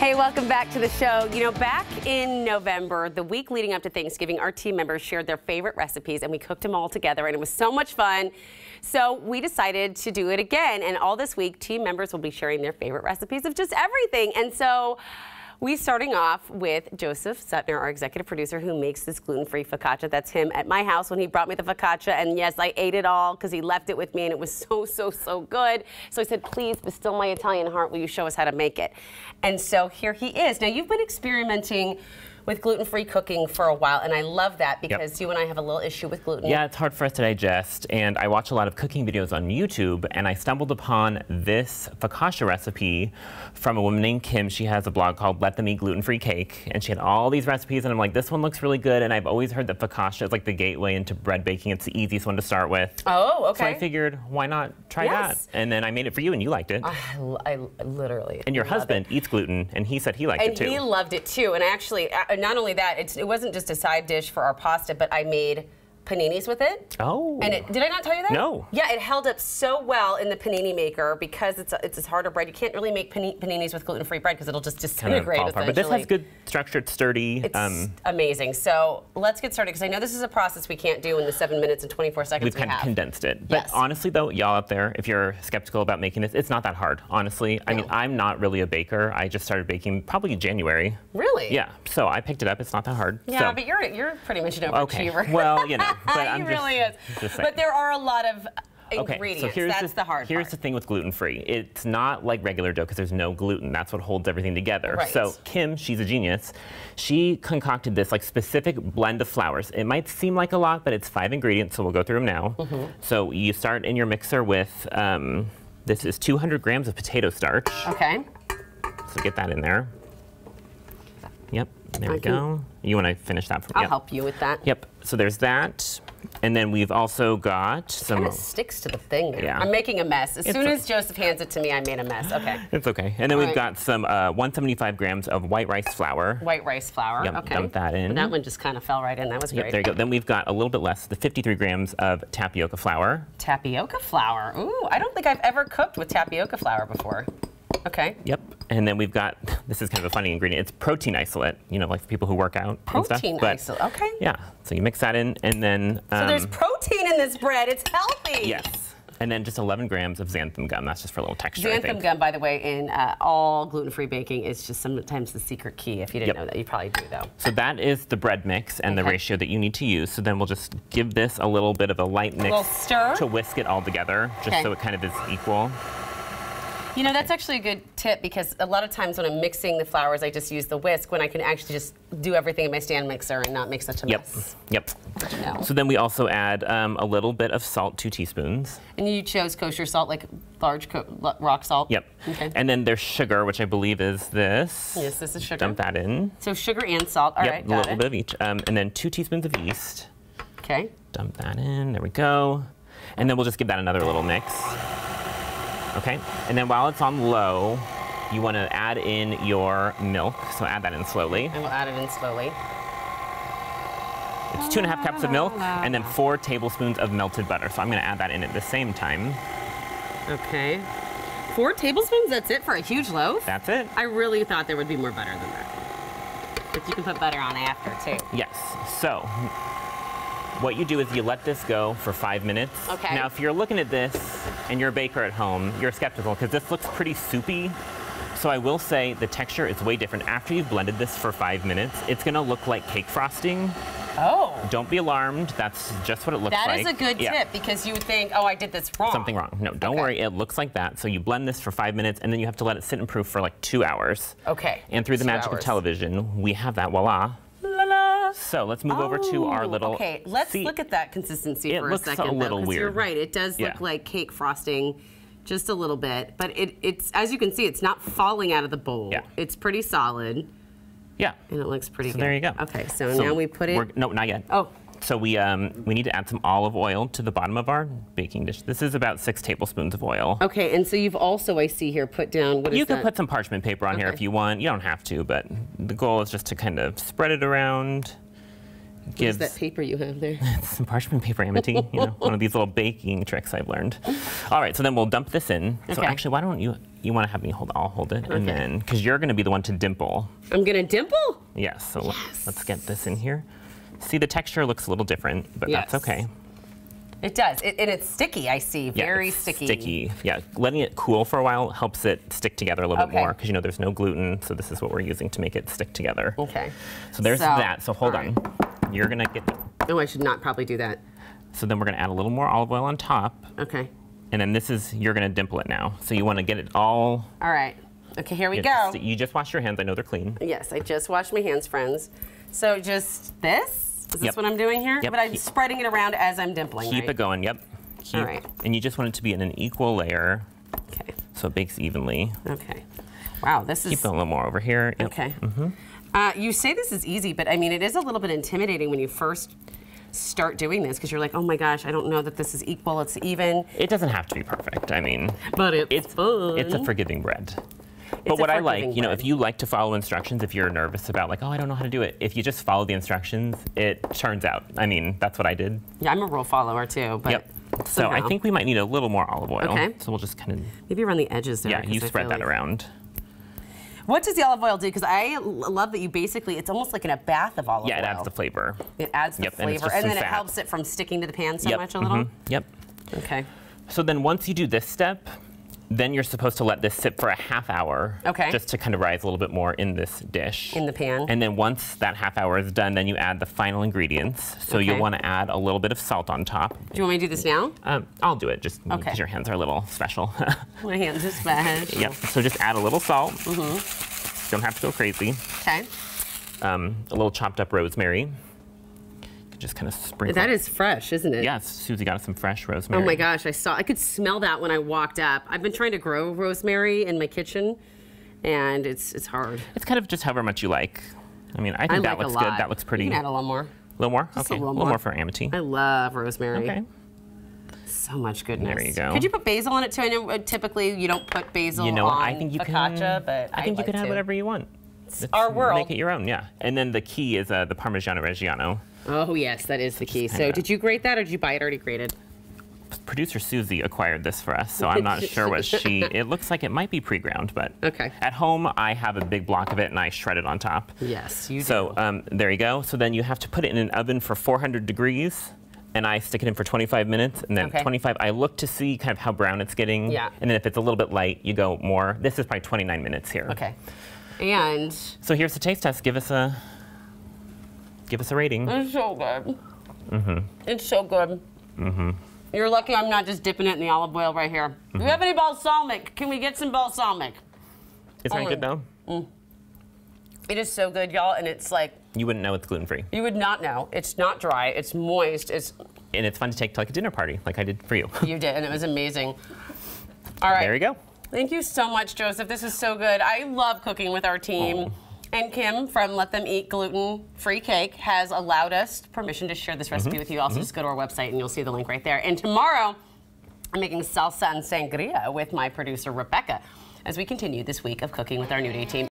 Hey, welcome back to the show. You know, back in November, the week leading up to Thanksgiving, our team members shared their favorite recipes and we cooked them all together and it was so much fun. So we decided to do it again, and all this week, team members will be sharing their favorite recipes of just everything. And so we starting off with Joseph Suttner, our executive producer, who makes this gluten-free focaccia. That's him at my house when he brought me the focaccia. And yes, I ate it all because he left it with me and it was so good. So I said, please, but still my Italian heart, will you show us how to make it? And so here he is. Now, you've been experimenting with gluten-free cooking for a while, and I love that because you and I have a little issue with gluten. Yeah, it's hard for us to digest, and I watch a lot of cooking videos on YouTube, and I stumbled upon this focaccia recipe from a woman named Kim. She has a blog called Let Them Eat Gluten-Free Cake, and she had all these recipes, and I'm like, this one looks really good, and I've always heard that focaccia is like the gateway into bread baking. It's the easiest one to start with. Oh, okay. So I figured, why not try that? And then I made it for you, and you liked it. I literally And your husband eats gluten, and he said he liked it too. And he loved it too, and actually, not only that, it wasn't just a side dish for our pasta, but I made paninis with it. Oh. And did I not tell you that? No. Yeah, it held up so well in the panini maker because it's a harder bread. You can't really make paninis with gluten-free bread because it'll just disintegrate essentially. But this has good structure, it's sturdy. It's amazing. So let's get started because I know this is a process we can't do in the 7 minutes and 24 seconds We've kind of condensed it. But honestly though, y'all out there, if you're skeptical about making this, it's not that hard, honestly. I mean, I'm not really a baker. I just started baking probably in January. Really? Yeah. So I picked it up. It's not that hard. Yeah, but you're pretty much an overachiever. Okay. Well, you know. But He really is. But there are a lot of ingredients. So that's the hard part. Here's the thing with gluten-free. It's not like regular dough because there's no gluten. That's what holds everything together. Right. So Kim, she's a genius. She concocted this like specific blend of flours. It might seem like a lot, but it's 5 ingredients, so we'll go through them now. So you start in your mixer with, this is 200 grams of potato starch. Okay. So get that in there. Yep, there we go. You want to finish that for me? I'll help you with that. Yep, so there's that. And then we've also got some... It kind of sticks to the thing there. Yeah. I'm making a mess. As soon as Joseph hands it to me, I made a mess. Okay. It's okay. And then we've got some 175 grams of white rice flour. White rice flour. Yep, okay. Dump that in. And that one just kind of fell right in. That was great. Yep, there you go. Then we've got a little bit less, the 53 grams of tapioca flour. Tapioca flour. Ooh, I don't think I've ever cooked with tapioca flour before. Okay. Yep. And then we've got, this is kind of a funny ingredient, it's protein isolate, you know, like for people who work out and stuff. Protein isolate, okay. Yeah, so you mix that in and then... so there's protein in this bread, it's healthy. Yes. And then just 11 grams of xanthan gum. That's just for a little texture, I think. Xanthan gum, by the way, in all gluten-free baking is just sometimes the secret key. If you didn't know that, you probably do, though. So that is the bread mix and the ratio that you need to use. So then we'll just give this a little bit of a light mix. A little stir. To whisk it all together, just so it kind of is equal. You know, that's actually a good tip because a lot of times when I'm mixing the flours, I just use the whisk when I can actually just do everything in my stand mixer and not make such a mess. Yep. Good to know. So then we also add a little bit of salt, 2 teaspoons. And you chose kosher salt, like large rock salt? Yep. Okay. And then there's sugar, which I believe is this. Yes, this is sugar. Dump that in. So sugar and salt. All right, got a little bit of each. And then 2 teaspoons of yeast. Okay. Dump that in. There we go. And then we'll just give that another little mix. Okay, and then while it's on low, you want to add in your milk. So add that in slowly. And we'll add it in slowly. It's 2.5 cups of milk and then 4 tablespoons of melted butter. So I'm going to add that in at the same time. Okay. 4 tablespoons? That's it for a huge loaf? That's it. I really thought there would be more butter than that. But you can put butter on after, too. Yes. So what you do is you let this go for 5 minutes. Okay. Now, if you're looking at this and you're a baker at home, you're skeptical because this looks pretty soupy. So I will say the texture is way different. After you've blended this for 5 minutes, it's going to look like cake frosting. Oh. Don't be alarmed. That's just what it looks like. That is a good tip because you would think, oh, I did this wrong. Something wrong. No, don't worry. It looks like that. So you blend this for 5 minutes, and then you have to let it sit and proof for like 2 hours. Okay. And through the magic of television, we have that. Voila. So let's move over to our little... Okay, let's look at that consistency for a second. It looks a little weird. You're right. It does look like cake frosting just a little bit. But it's, as you can see, it's not falling out of the bowl. Yeah. It's pretty solid. Yeah. And it looks pretty good. There you go. Okay, so now we put it... No, not yet. Oh. So we need to add some olive oil to the bottom of our baking dish. This is about 6 tablespoons of oil. Okay, and so you've also, I see here, put down, what is that? You can put some parchment paper on here if you want. You don't have to, but the goal is just to kind of spread it around. What is that paper you have there? It's some parchment paper, Amity. You know, one of these little baking tricks I've learned. All right, so then we'll dump this in. So actually, why don't you you want to have me I'll hold it, Okay. and then, because you're going to be the one to dimple. I'm gonna dimple? Yes, so let's get this in here. See, the texture looks a little different, but Yes. that's okay. It does, and it's sticky, I see, Yeah, very it's sticky. Sticky, yeah. Letting it cool for a while helps it stick together a little bit more, because you know there's no gluten, so this is what we're using to make it stick together. Okay. So there's that, so hold on. You're gonna get, Oh, I should not probably do that. so then we're gonna add a little more olive oil on top, Okay. and then you're gonna dimple it now. So you wanna get it all. All right. Okay, here we go. You just wash your hands, I know they're clean. Yes, I just washed my hands, friends. So just this? Is this Yep. what I'm doing here? Yep. But I'm spreading it around as I'm dimpling, Keep right? it going, yep. All right. And you just want it to be in an equal layer, Okay. so it bakes evenly. Okay. Wow, this is... Keep going a little more over here. Yep. Okay. You say this is easy, but I mean, it is a little bit intimidating when you first start doing this, because you're like, oh my gosh, I don't know that this is equal, it's even. It doesn't have to be perfect. I mean, But it's fun. It's a forgiving bread. It's But what a I like, forgiving you know, bread. if you like to follow instructions, if you're nervous about like, oh, I don't know how to do it, if you just follow the instructions, it turns out. I mean, that's what I did. Yeah, I'm a rule follower too, but Yep. So I think we might need a little more olive oil. Okay. So we'll just kind of, maybe around the edges there. yeah, 'cause you I spread feel that like- around. What does the olive oil do? Because I love that you basically, it's almost like in a bath of olive oil. Yeah, it adds the flavor. It adds the Yep, and it's flavor, just and some then it fat. helps it from sticking to the pan so Yep. much a little. Yep. Okay. So then once you do this step, then you're supposed to let this sit for a half hour. Okay. Just to kind of rise a little bit more in this dish. In the pan. And then once that half hour is done, then you add the final ingredients. So Okay. you'll want to add a little bit of salt on top. Do you want me to do this now? I'll do it just because Okay. your hands are a little special. My hands are special. Yep. So just add a little salt. Don't have to go crazy. Okay. A little chopped up rosemary. Just kind of sprinkle. That is fresh, isn't it? Yes, Susie got us some fresh rosemary. Oh my gosh, I could smell that when I walked up. I've been trying to grow rosemary in my kitchen, and it's hard. It's kind of just however much you like. I mean, I think that like looks a lot. good. That looks pretty. You can add a little more. A little more? Just Okay. a little more. for Amity. I love rosemary. Okay. So much goodness. There you go. Could you put basil in it too? I know typically you don't put basil You know, on I think you focaccia, can. but I think you like can add to. whatever you want. It's our world. Make it your own, yeah. And then the key is the Parmigiano Reggiano. Oh yes, that is the key. So kinda- did you grate that, or did you buy it already grated? Producer Susie acquired this for us, so I'm not sure what it looks like it might be pre-ground, but Okay. at home I have a big block of it and I shred it on top. Yes, you do. So there you go. So then you have to put it in an oven for 400 degrees, and I stick it in for 25 minutes, and then Okay. 25, I look to see kind of how brown it's getting. Yeah. And then if it's a little bit light, you go more. This is probably 29 minutes here. Okay. And So here's the taste test. Give us a rating. it's so good. It's so good. You're lucky I'm not just dipping it in the olive oil right here. Do we have any balsamic? Can we get some balsamic? Is that good though? It is so good, y'all, and it's like, You wouldn't know it's gluten-free. you would not know. It's not dry, it's moist, And it's fun to take to like a dinner party, like I did for you. you did, and it was amazing. All right. There you go. Thank you so much, Joseph. This is so good. I love cooking with our team. And Kim from Let Them Eat Gluten-Free Cake has allowed us permission to share this recipe with you. Also, just go to our website and you'll see the link right there. And tomorrow, I'm making salsa and sangria with my producer, Rebecca, as we continue this week of cooking with our New Day team.